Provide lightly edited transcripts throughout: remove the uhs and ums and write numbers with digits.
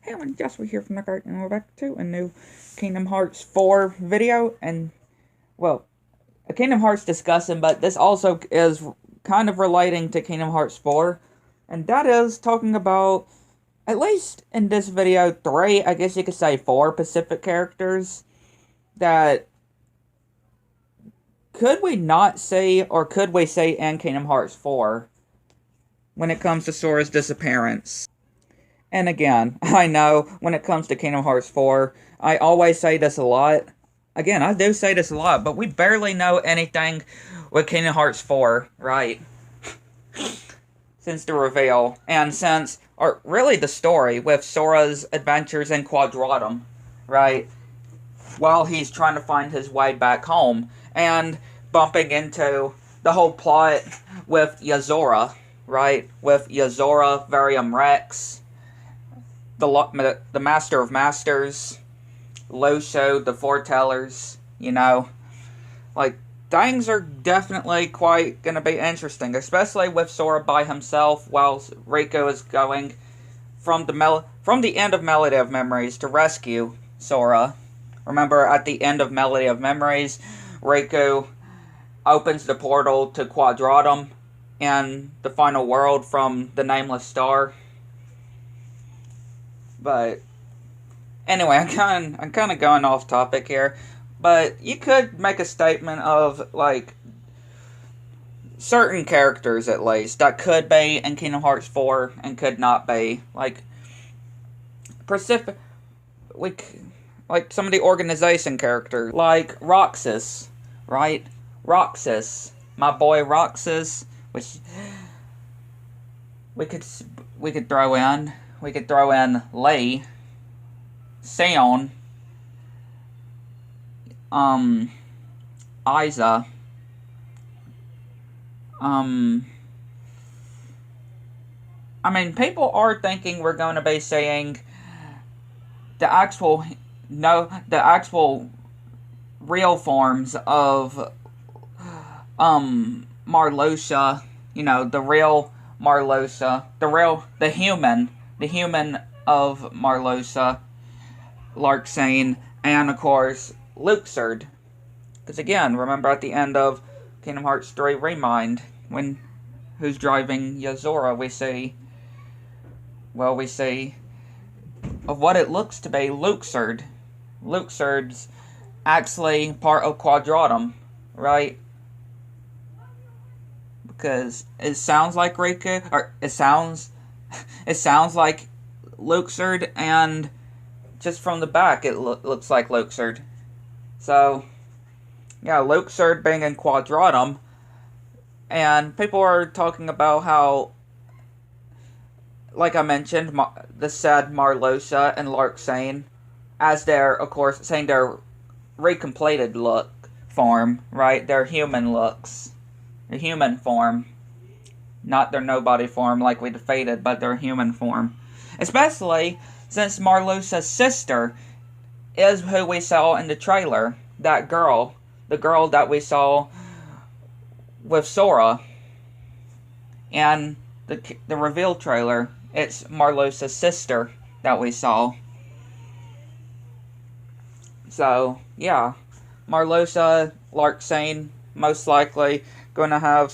Hey everyone, Joshua here from the Cart, and we're back to a new Kingdom Hearts 4 video, and, well, a Kingdom Hearts discussion, but this also is kind of relating to Kingdom Hearts 4, and that is talking about, at least in this video, 3, I guess you could say 4 Pacific characters that could we not see, or could we see in Kingdom Hearts 4 when it comes to Sora's disappearance. And again, I know when it comes to Kingdom Hearts 4, I always say this a lot. Again, I do say this a lot, but we barely know anything with Kingdom Hearts 4, right? Since the reveal, and since, or really the story with Sora's adventures in Quadratum, right? While he's trying to find his way back home, and bumping into the whole plot with Yazora, right? With Yazora, Varium Rex, the Master of Masters, Losho, the Foretellers, you know. Like, things are definitely quite going to be interesting, especially with Sora by himself while Riku is going from the end of Melody of Memories to rescue Sora. Remember, at the end of Melody of Memories, Riku opens the portal to Quadratum in the final world from the Nameless Star. But anyway, I'm kind of going off topic here, but you could make a statement of like certain characters at least that could be in Kingdom Hearts 4 and could not be, like like some of the organization characters, like Roxas, right? Roxas, my boy Roxas, which we could throw in. We could throw in Lei, Sion, Isa, I mean, people are thinking we're going to be seeing the actual real forms of, Marluxia, you know, the real Marluxia, the human of Marluxia, Larxene, and of course, Luxord. Because again, remember at the end of Kingdom Hearts 3 Remind, when who's driving Yazora, we see of what it looks to be Luxord. Luxord's actually part of Quadratum, right? Because it sounds like Riku, or it sounds like Luxord, and just from the back it looks like Luxord. So, yeah, Luxord being in Quadratum, and people are talking about how, like I mentioned, the said Marluxia and Larxene, as they're, of course, saying their recompleted look form, right? Their human looks. Their human form. Not their nobody form like we defeated, but their human form. Especially since Marluxia's sister is who we saw in the trailer. That girl. The girl that we saw with Sora. And the reveal trailer, it's Marluxia's sister that we saw. So, yeah. Marluxia, Larxene, most likely going to have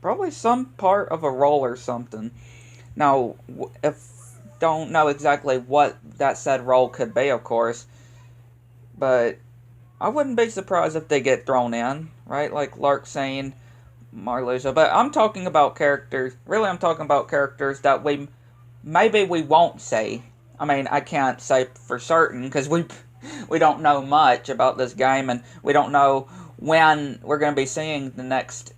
probably some part of a role or something. Now, don't know exactly what that said role could be, of course, but I wouldn't be surprised if they get thrown in, right? Like Larxene, Marluxia. But I'm talking about characters. Really, I'm talking about characters that maybe we won't see. I mean, I can't say for certain because we don't know much about this game, and we don't know when we're going to be seeing the next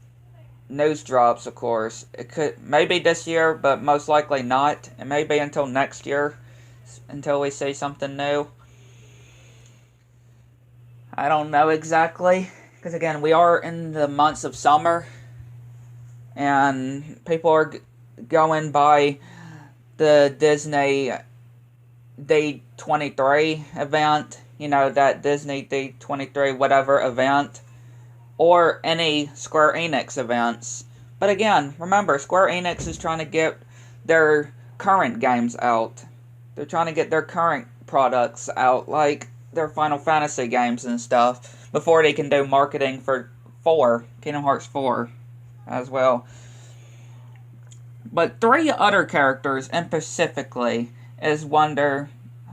news drops, of course. It could, maybe this year, but most likely not. It may be until next year, until we see something new. I don't know exactly, because again, we are in the months of summer, and people are going by the Disney D23 event, you know, that Disney D23 whatever event, or any Square Enix events. But again, remember, Square Enix is trying to get their current games out. They're trying to get their current products out, like their Final Fantasy games and stuff, before they can do marketing for 4, Kingdom Hearts 4 as well. But 3 other characters, and specifically, is wonder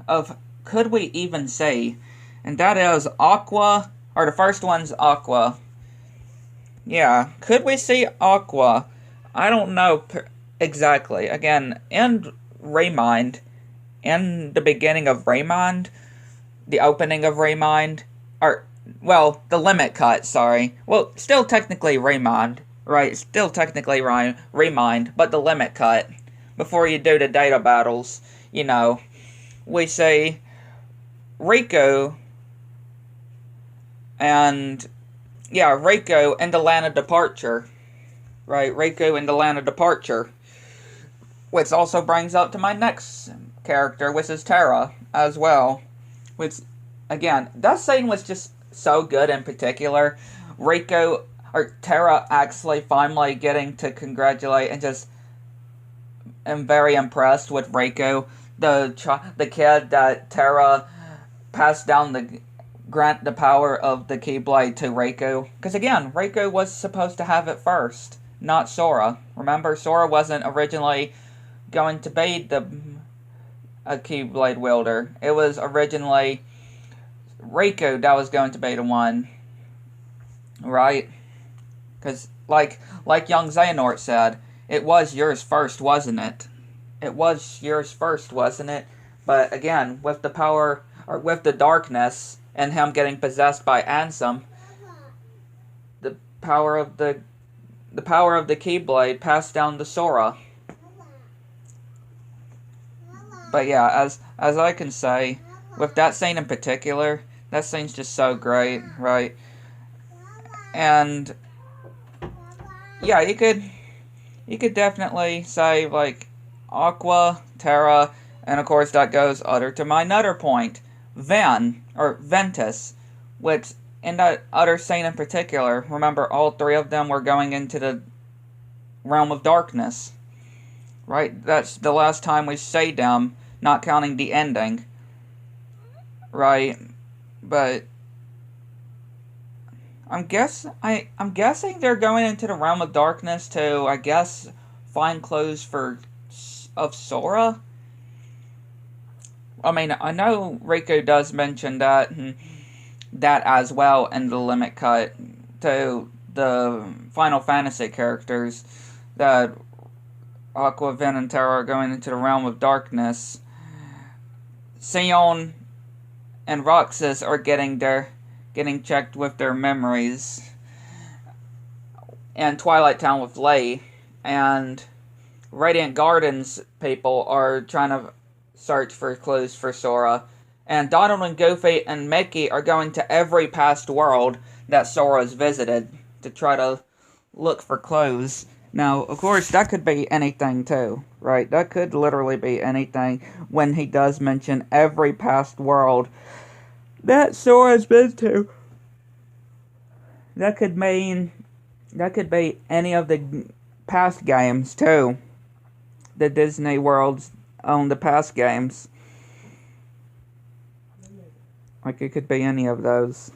of could we even see, and that is Aqua, or the first one's Aqua. Yeah, could we see Aqua? I don't know exactly. Again, in Remind, in the beginning of Remind, the opening of Remind, or, well, the Limit Cut, sorry. Well, still technically Remind, right? Still technically Remind, but the Limit Cut, before you do the data battles, you know, we see Riku and, yeah, Riku in the Land of Departure, right? Riku in the Land of Departure, which also brings up to my next character, which is Terra, as well. Which, again, that scene was just so good in particular. Riku, or Terra, actually finally getting to congratulate and just am very impressed with Riku, the kid that Terra passed down grant the power of the Keyblade to Riku. Because again, Riku was supposed to have it first, not Sora. Remember, Sora wasn't originally going to be a Keyblade wielder. It was originally Riku that was going to be the one, right? Because, like young Xehanort said, it was yours first, wasn't it? It was yours first, wasn't it? But again, with the power, or with the darkness, and him getting possessed by Ansem, the power of the Keyblade passed down to Sora. But yeah, as I can say, with that scene in particular, that scene's just so great, right? And yeah, you could definitely say like Aqua, Terra, and of course that goes to my another point, Ventus, which in that other scene in particular, remember all 3 of them were going into the realm of darkness, right? That's the last time we see them, not counting the ending, right? But I'm guessing they're going into the realm of darkness to, I guess, find clothes of Sora. I mean, I know Riku does mention that as well in the Limit Cut to the Final Fantasy characters, that Aqua, Ven, and Terra are going into the realm of darkness. Sion and Roxas are getting checked with their memories. And Twilight Town with Lei. And Radiant Gardens people are trying to search for clues for Sora. And Donald and Goofy and Mickey are going to every past world that Sora's visited to try to look for clues. Now, of course, that could be anything too, right? That could literally be anything when he does mention every past world that Sora's been to. That could be any of the past games too. The Disney worlds own the past games. Like, it could be any of those.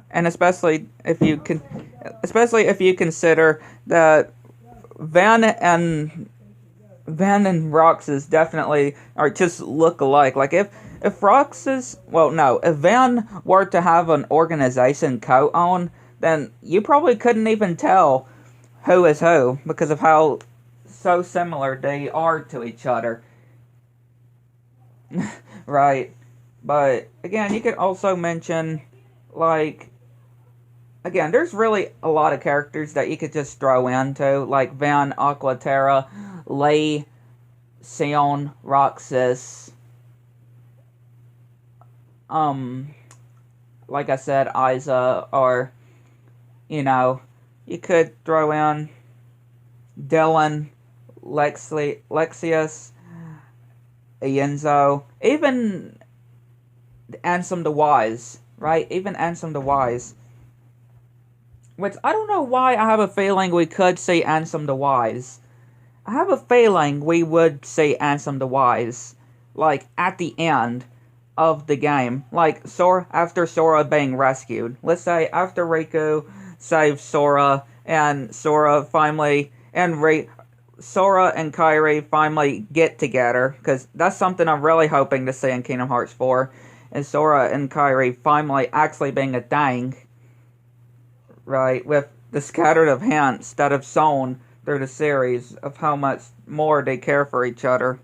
And especially if you consider that Van and Roxas definitely are just look alike. Like if Roxas, well, no, if Van were to have an organization co-own, then you probably couldn't even tell who is who because of how so similar they are to each other. Right. But again, you could also mention, like, again, there's really a lot of characters that you could just throw into, like Van, Aqua, Terra, Lei, Sion, Roxas, like I said, Isa, or, you know, you could throw in Dylan, Lexius, Ienzo, even Ansem the Wise, right? Even Ansem the Wise. Which, I don't know why I have a feeling we could see Ansem the Wise. I have a feeling we would see Ansem the Wise, like, at the end of the game. Like, after Sora being rescued. Let's say after Riku saves Sora, and Sora finally, Sora and Kairi finally get together, because that's something I'm really hoping to see in Kingdom Hearts 4, is Sora and Kairi finally actually being a thing, right, with the scattered of hints that have shown through the series of how much more they care for each other.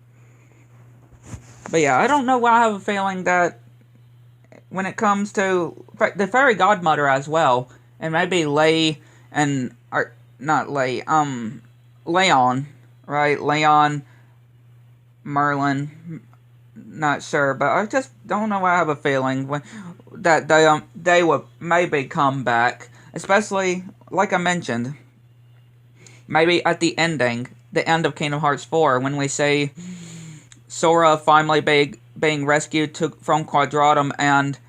But yeah, I don't know why I have a feeling that when it comes to the fairy godmother as well, and maybe Leon, right? Leon, Merlin, not sure, but I just don't know why I have a feeling that they would maybe come back, especially like I mentioned, maybe at the end of Kingdom Hearts 4, when we see Sora finally being rescued from Quadratum, and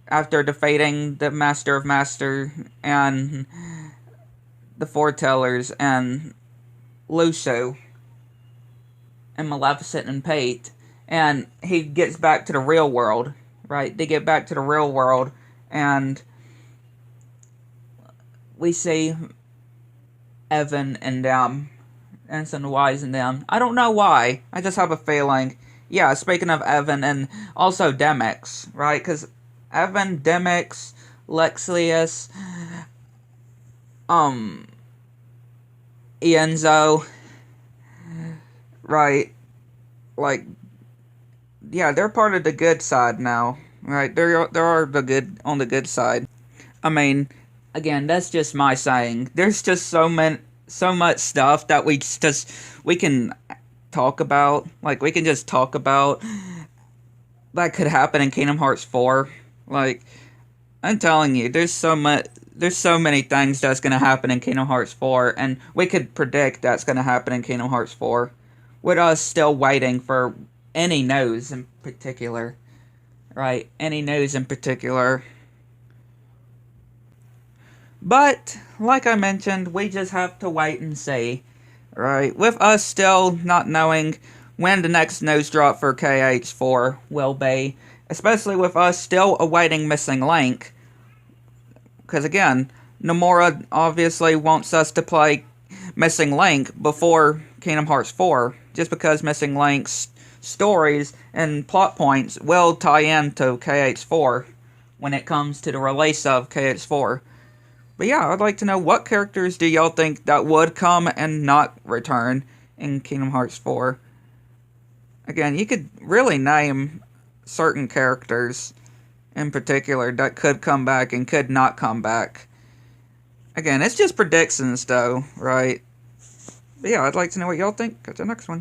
after defeating the Master of Master and the Foretellers and Lucio and Maleficent and Pate, and he gets back to the real world, right? They get back to the real world, and we see Evan and them, and some Wise and them. I don't know why. I just have a feeling. Yeah, speaking of Evan, and also Demyx, right? Because Evan, Demyx, Lexius, Ienzo, right? Like, yeah, they're part of the good side now, right? They are on the good side. I mean, again, that's just my saying. There's just so much stuff that we can talk about. Like, we can just talk about that could happen in Kingdom Hearts 4. Like, I'm telling you, there's so many things that's gonna happen in Kingdom Hearts 4, and we could predict that's gonna happen in Kingdom Hearts 4, with us still waiting for any news in particular, right? Any news in particular. But, like I mentioned, we just have to wait and see, right? With us still not knowing when the next news drop for KH4 will be, especially with us still awaiting Missing Link, because again, Nomura obviously wants us to play Missing Link before Kingdom Hearts 4, just because Missing Link's stories and plot points will tie into KH4 when it comes to the release of KH4. But yeah, I'd like to know, what characters do y'all think that would come and not return in Kingdom Hearts 4? Again, you could really name certain characters in particular that could come back and could not come back. Again, it's just predictions though, right? But yeah, I'd like to know what y'all think. Catch you next one.